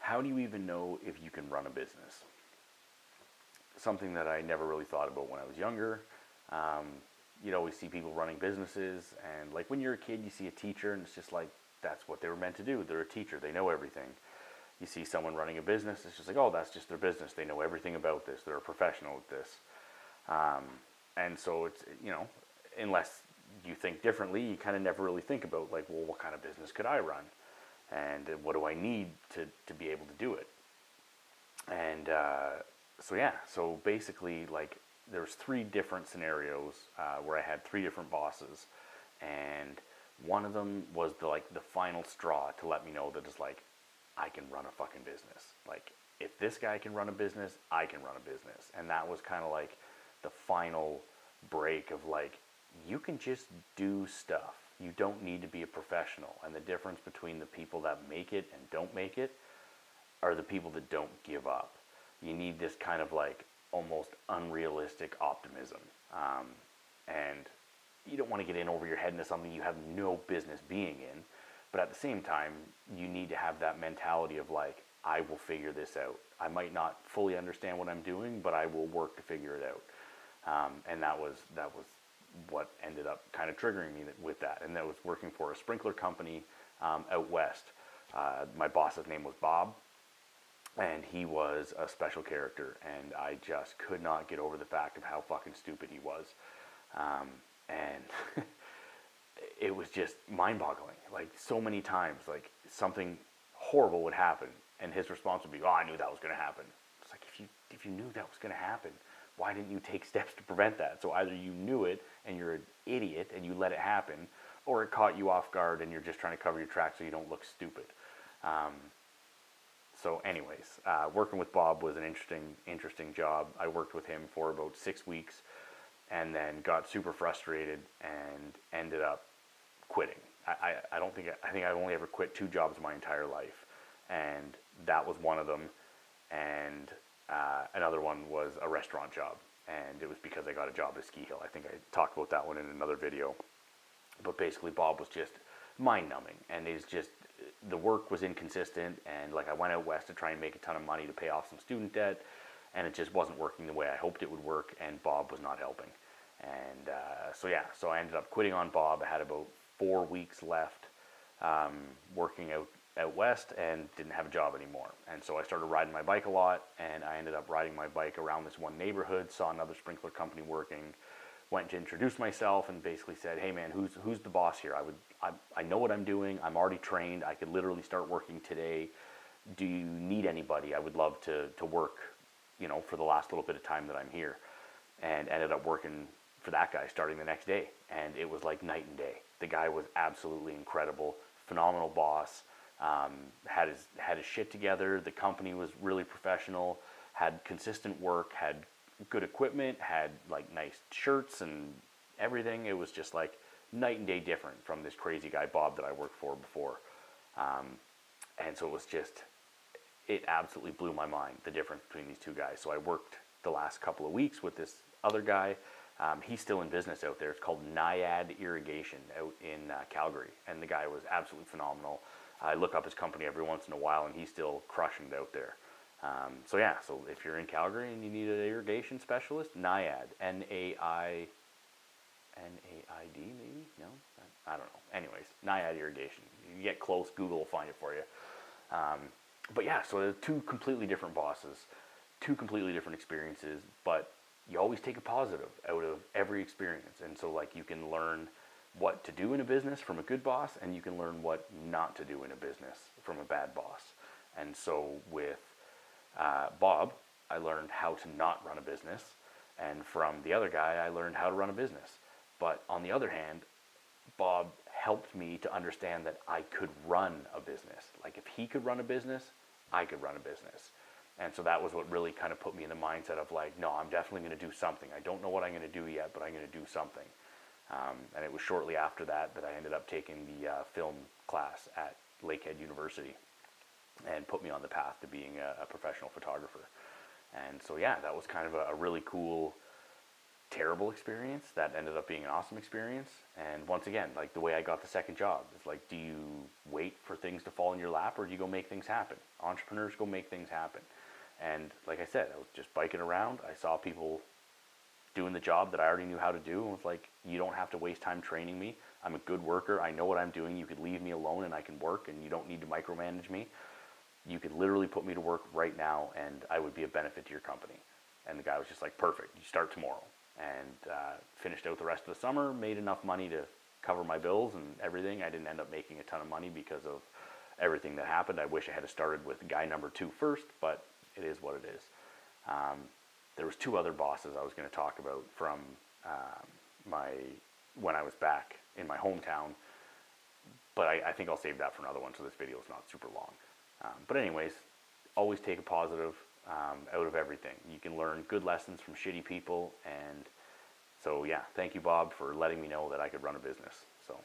how do you even know if you can run a business? Something that I never really thought about when I was younger. Um, you'd always see people running businesses, and like when you're a kid, you see a teacher, and it's just like that's what they were meant to do. They're a teacher, they know everything. You see someone running a business, it's just like, oh, that's just their business. They know everything about this. They're a professional at this. Um, and so it's, unless you think differently, you kind of never really think about like, well, what kind of business could I run? And what do I need to be able to do it? And so basically, like, there's three different scenarios where I had three different bosses, and one of them was the final straw to let me know that it's like I can run a fucking business. Like, if this guy can run a business, I can run a business. And that was kind of like the final break of like, you can just do stuff. You don't need to be a professional. And the difference between the people that make it and don't make it are the people that don't give up. You need this kind of like almost unrealistic optimism. And you don't want to get in over your head into something you have no business being in. But at the same time, you need to have that mentality of like, I will figure this out. I might not fully understand what I'm doing, but I will work to figure it out. And that was what ended up kind of triggering me with that. And that was working for a sprinkler company out west. My boss's name was Bob, and he was a special character. And I just could not get over the fact of how fucking stupid he was. And it was just mind-boggling. Like, so many times, like, something horrible would happen, and his response would be, "Oh, I knew that was going to happen." It's like, if you knew that was going to happen, why didn't you take steps to prevent that? So either you knew it and you're an idiot and you let it happen, or it caught you off guard and you're just trying to cover your tracks so you don't look stupid. So anyways, working with Bob was an interesting job. I worked with him for about 6 weeks, and then got super frustrated and ended up quitting. I think I've only ever quit 2 jobs in my entire life, and that was one of them. And another one was a restaurant job, and it was because I got a job at Ski Hill. I think I talked about that one in another video. But basically, Bob was just mind-numbing, and it's just the work was inconsistent. And like, I went out west to try and make a ton of money to pay off some student debt, and it just wasn't working the way I hoped it would work, and Bob was not helping. And so I ended up quitting on Bob. I had about 4 weeks left working out west, and didn't have a job anymore. And so I started riding my bike a lot, and I ended up riding my bike around this one neighborhood, saw another sprinkler company working, went to introduce myself, and basically said, "Hey man, who's the boss here? I know what I'm doing. I'm already trained. I could literally start working today. Do you need anybody? I would love to work, for the last little bit of time that I'm here." And ended up working for that guy starting the next day. And it was like night and day. The guy was absolutely incredible, phenomenal boss, had his shit together. The company was really professional, had consistent work, had good equipment, had like nice shirts and everything. It was just like night and day different from this crazy guy Bob that I worked for before. And so it absolutely blew my mind, the difference between these two guys. So I worked the last couple of weeks with this other guy. He's still in business out there. It's called Naiad Irrigation out in Calgary, and the guy was absolutely phenomenal. I look up his company every once in a while, and he's still crushing it out there. So if you're in Calgary and you need an irrigation specialist, Naiad, Naiad maybe? No? I don't know. Anyways, Naiad Irrigation. You get close, Google will find it for you. But yeah, so there's 2 completely different bosses, 2 completely different experiences, but you always take a positive out of every experience. And so like, you can learn what to do in a business from a good boss, and you can learn what not to do in a business from a bad boss. And so with Bob, I learned how to not run a business, and from the other guy, I learned how to run a business. But on the other hand, Bob helped me to understand that I could run a business. Like, if he could run a business, I could run a business. And so that was what really kind of put me in the mindset of like, no, I'm definitely going to do something. I don't know what I'm going to do yet, but I'm going to do something. And it was shortly after that I ended up taking the film class at Lakehead University, and put me on the path to being a professional photographer. And so yeah, that was kind of a really cool terrible experience that ended up being an awesome experience. And once again, like the way I got the second job, it's like, do you wait for things to fall in your lap, or do you go make things happen? Entrepreneurs go make things happen. And like I said, I was just biking around. I saw people doing the job that I already knew how to do, and was like, you don't have to waste time training me. I'm a good worker. I know what I'm doing. You could leave me alone and I can work, and you don't need to micromanage me. You could literally put me to work right now and I would be a benefit to your company. And the guy was just like, perfect, you start tomorrow. And finished out the rest of the summer, made enough money to cover my bills and everything. I didn't end up making a ton of money because of everything that happened. I wish I had started with guy number 2 first, but it is what it is. There was 2 other bosses I was going to talk about from when I was back in my hometown, but I think I'll save that for another one, so this video is not super long. But anyways, always take a positive out of everything. You can learn good lessons from shitty people, and so yeah, thank you, Bob, for letting me know that I could run a business. So